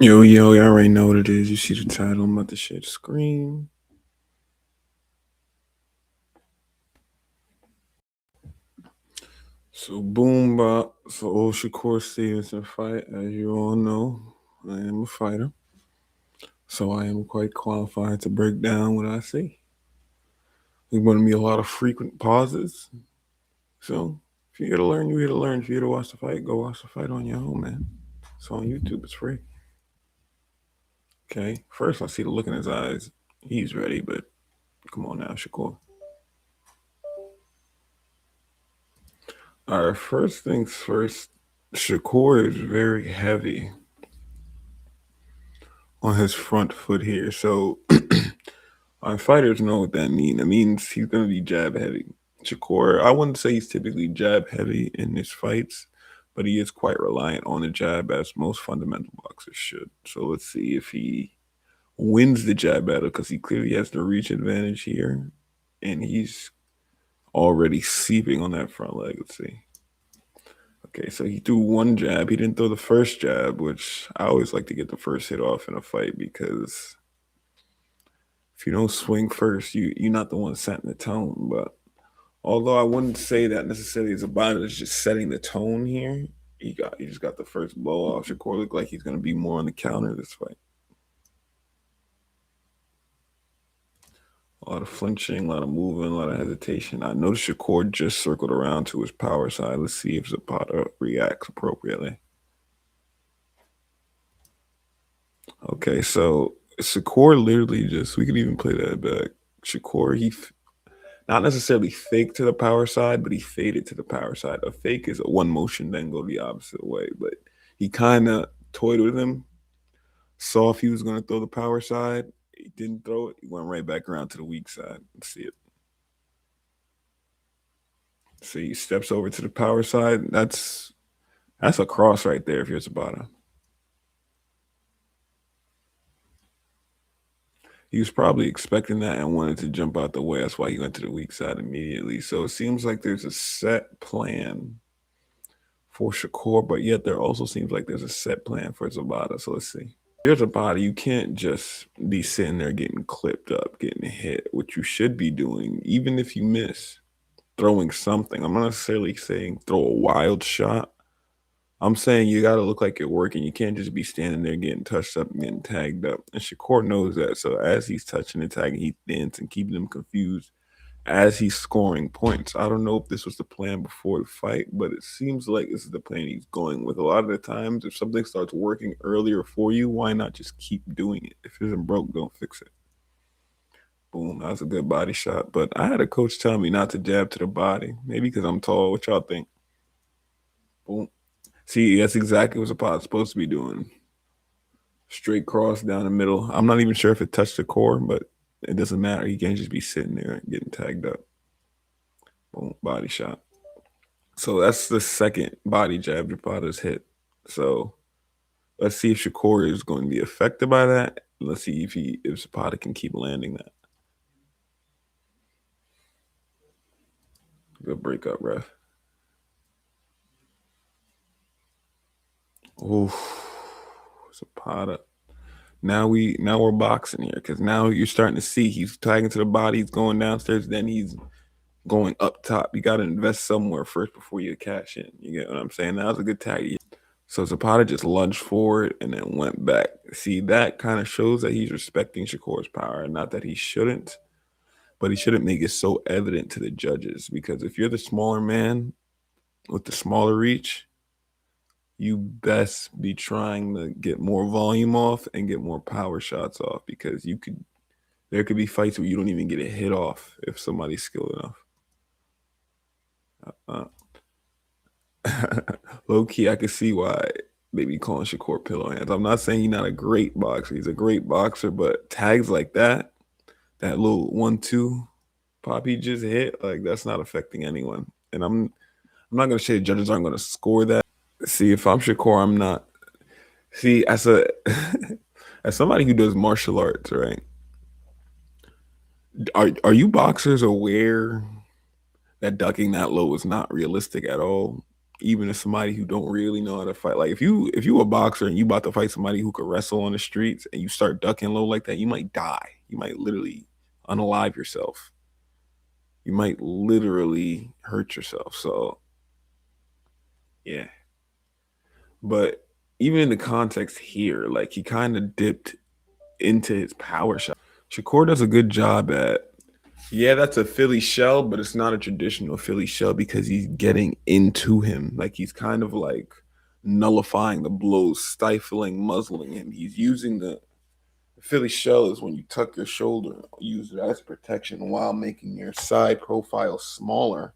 Yo, yo, you already know what it is. You see the title. I'm about to share the screen. So, boom, bop. So, old Shakur Stevenson fight. As you all know, I am a fighter. So, I am quite qualified to break down what I see. There's going to be a lot of frequent pauses. So, if you're here to learn, you're here to learn. If you're here to watch the fight, go watch the fight on your own, man. It's on YouTube. It's free. Okay. First, I see the look in his eyes. He's ready, but come on now, Shakur. All right, first things first, Shakur is very heavy on his front foot here. So our fighters know what that means. It means he's going to be jab heavy. Shakur, I wouldn't say he's typically jab heavy in his fights, but he is quite reliant on the jab as most fundamental boxers should. So let's see if he wins the jab battle because he clearly has the reach advantage here. And he's already seeping on that front leg. Let's see. Okay, so he threw one jab. He didn't throw the first jab, which I always like to get the first hit off in a fight because if you don't swing first, you're not the one setting the tone. But although I wouldn't say that necessarily is about it, it's just setting the tone here. He just got the first blow off. Shakur looked like he's gonna be more on the counter this fight. A lot of flinching, a lot of moving, a lot of hesitation. I noticed Shakur just circled around to his power side. Let's see if Zapata reacts appropriately. Okay, so Shakur literally just, we could even play that back. Shakur, not necessarily fake to the power side, but he faded to the power side. A fake is a one motion, then go the opposite way. But he kind of toyed with him, saw if he was going to throw the power side. He didn't throw it. He went right back around to the weak side. Let's see it. See, he steps over to the power side. That's a cross right there if you're Tabata. He was probably expecting that and wanted to jump out the way. That's why he went to the weak side immediately. So it seems like there's a set plan for Shakur, but yet there also seems like there's a set plan for Zabata. So let's see. Here's Zabata. You can't just be sitting there getting clipped up, getting hit. What you should be doing, even if you miss, throwing something. I'm not necessarily saying throw a wild shot. I'm saying you got to look like you're working. You can't just be standing there getting touched up and getting tagged up. And Shakur knows that. So as he's touching and tagging, he thins and keeping them confused as he's scoring points. I don't know if this was the plan before the fight, but it seems like this is the plan he's going with. A lot of the times, if something starts working earlier for you, why not just keep doing it? If it isn't broke, don't fix it. Boom, that was a good body shot. But I had a coach tell me not to jab to the body. Maybe because I'm tall. What y'all think? Boom. See, that's exactly what Zapata's supposed to be doing. Straight cross down the middle. I'm not even sure if it touched the core, but it doesn't matter. He can't just be sitting there getting tagged up. Boom, body shot. So that's the second body jab Zapata's hit. So let's see if Shakur is going to be affected by that. Let's see if Zapata can keep landing that. Good breakup, ref. Oof, Zapata. Now we're boxing here because now you're starting to see he's tagging to the body, he's going downstairs, then he's going up top. You got to invest somewhere first before you cash in. You get what I'm saying? That was a good tag. So Zapata just lunged forward and then went back. See, that kind of shows that he's respecting Shakur's power. Not that he shouldn't, but he shouldn't make it so evident to the judges because if you're the smaller man with the smaller reach, you best be trying to get more volume off and get more power shots off because there could be fights where you don't even get a hit off if somebody's skilled enough. Low key, I can see why they be calling Shakur pillow hands. I'm not saying he's not a great boxer. He's a great boxer, but tags like that little 1-2 pop he just hit, like that's not affecting anyone. And I'm not gonna say the judges aren't gonna score that. See, if I'm Shakur, I'm not. See, as a as somebody who does martial arts, right? Are you boxers aware that ducking that low is not realistic at all? even as somebody who don't really know how to fight. Like if you a boxer and you about to fight somebody who could wrestle on the streets and you start ducking low like that, you might die. You might literally unalive yourself. You might literally hurt yourself. So yeah. But even in the context here, like he kind of dipped into his power shot. Shakur does a good job at, yeah, that's a Philly shell, but it's not a traditional Philly shell because he's getting into him. Like he's kind of like nullifying the blows, stifling, muzzling him. He's using the Philly shell is when you tuck your shoulder, use it as protection while making your side profile smaller.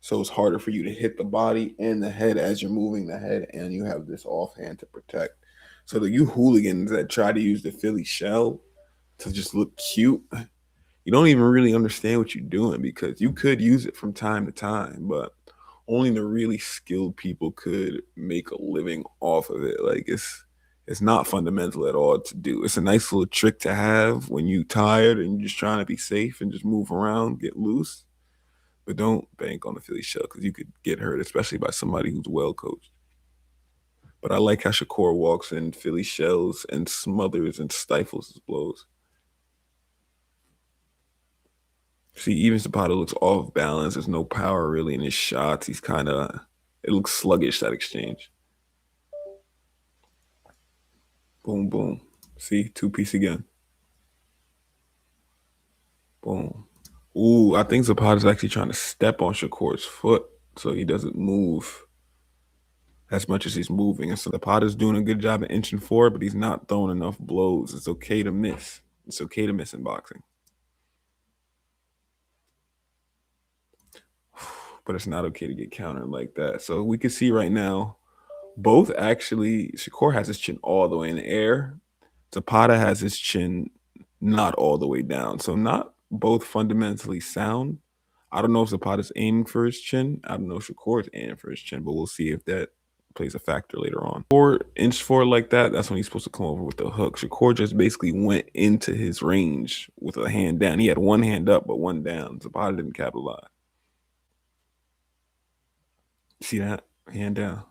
So it's harder for you to hit the body and the head as you're moving the head, and you have this offhand to protect. So the you hooligans that try to use the Philly shell to just look cute, you don't even really understand what you're doing because you could use it from time to time, but only the really skilled people could make a living off of it. Like it's not fundamental at all to do. It's a nice little trick to have when you tired and you're just trying to be safe and just move around, get loose. But don't bank on the Philly shell because you could get hurt, especially by somebody who's well coached. But I like how Shakur walks in Philly shells and smothers and stifles his blows. See, even Zapata looks off balance. There's no power really in his shots. He's kind of, it looks sluggish, that exchange. Boom, boom. See, two piece again. Boom. Ooh, I think Zapata's actually trying to step on Shakur's foot so he doesn't move as much as he's moving. And so Zapata's doing a good job of inching forward, but he's not throwing enough blows. It's okay to miss. It's okay to miss in boxing. But it's not okay to get countered like that. So we can see right now, both actually, Shakur has his chin all the way in the air. Zapata has his chin not all the way down. So not both fundamentally sound. I don't know if Zapata's aiming for his chin. I don't know if Shakur's aiming for his chin, but we'll see if that plays a factor later on. 4 inch forward like that, that's when he's supposed to come over with the hook. Shakur just basically went into his range with a hand down. He had one hand up, but one down. Zapata didn't capitalize. See that? Hand down.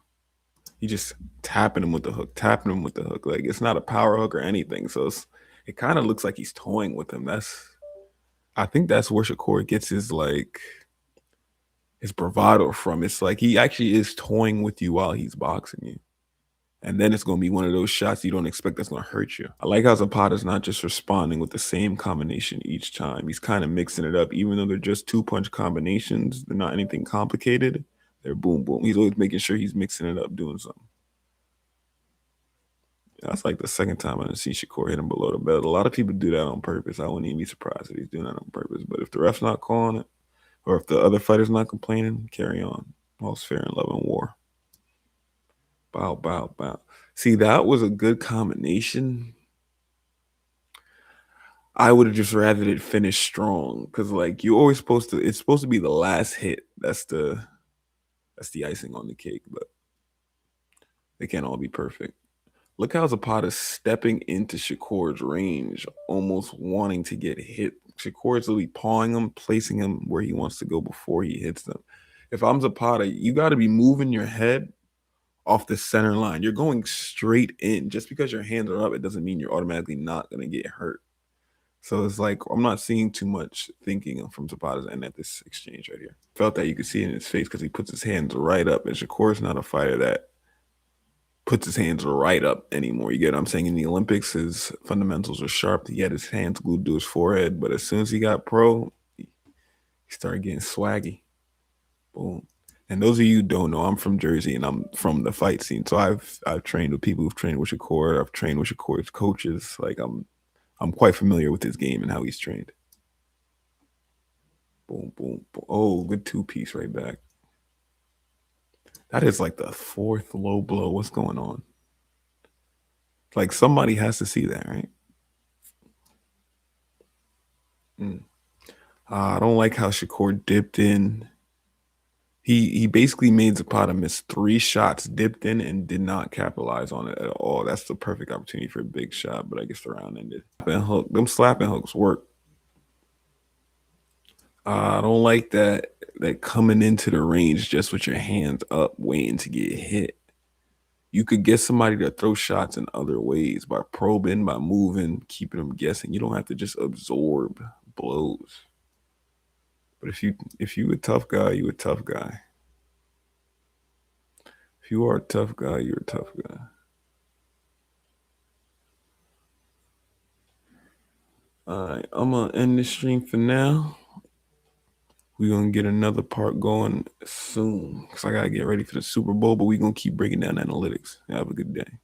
He just tapping him with the hook, tapping him with the hook. Like it's not a power hook or anything. So it kind of looks like he's toying with him. I think that's where Shakur gets his like his bravado from. It's like he actually is toying with you while he's boxing you. And then it's going to be one of those shots you don't expect that's going to hurt you. I like how Zapata's not just responding with the same combination each time. He's kind of mixing it up, even though they're just 2-punch combinations. They're not anything complicated. They're boom, boom. He's always making sure he's mixing it up, doing something. That's like the second time I didn't see Shakur hit him below the belt. A lot of people do that on purpose. I wouldn't even be surprised if he's doing that on purpose. But if the ref's not calling it, or if the other fighter's not complaining, carry on. All's fair in love and war. Bow, bow, bow. See, that was a good combination. I would have just rather it finish strong because, like, you always supposed to. It's supposed to be the last hit. That's the icing on the cake. But they can't all be perfect. Look how Zapata's stepping into Shakur's range, almost wanting to get hit. Shakur's literally pawing him, placing him where he wants to go before he hits them. If I'm Zapata, you got to be moving your head off the center line. You're going straight in. Just because your hands are up, it doesn't mean you're automatically not going to get hurt. So it's like, I'm not seeing too much thinking from Zapata's end at this exchange right here. Felt that you could see it in his face because he puts his hands right up. And Shakur's not a fighter that puts his hands right up anymore. You get what I'm saying? In the Olympics, his fundamentals are sharp. He had his hands glued to his forehead. But as soon as he got pro, he started getting swaggy. Boom. And those of you who don't know, I'm from Jersey and I'm from the fight scene. So I've trained with people who've trained with Shakur. I've trained with Shakur's coaches. Like I'm quite familiar with his game and how he's trained. Boom, boom, boom. Oh, good two-piece right back. That is like the 4th low blow. What's going on? Like somebody has to see that, right? I don't like how Shakur dipped in. He basically made Zapata miss 3 shots, dipped in, and did not capitalize on it at all. That's the perfect opportunity for a big shot, but I guess the round ended. Them slapping hooks work. I don't like that that coming into the range just with your hands up, waiting to get hit. You could get somebody to throw shots in other ways by probing, by moving, keeping them guessing. You don't have to just absorb blows. But if you a tough guy, you a tough guy. If you are a tough guy, you're a tough guy. All right, I'm gonna end this stream for now. We're gonna get another part going soon because I gotta get ready for the Super Bowl, but we're gonna keep breaking down analytics. Have a good day.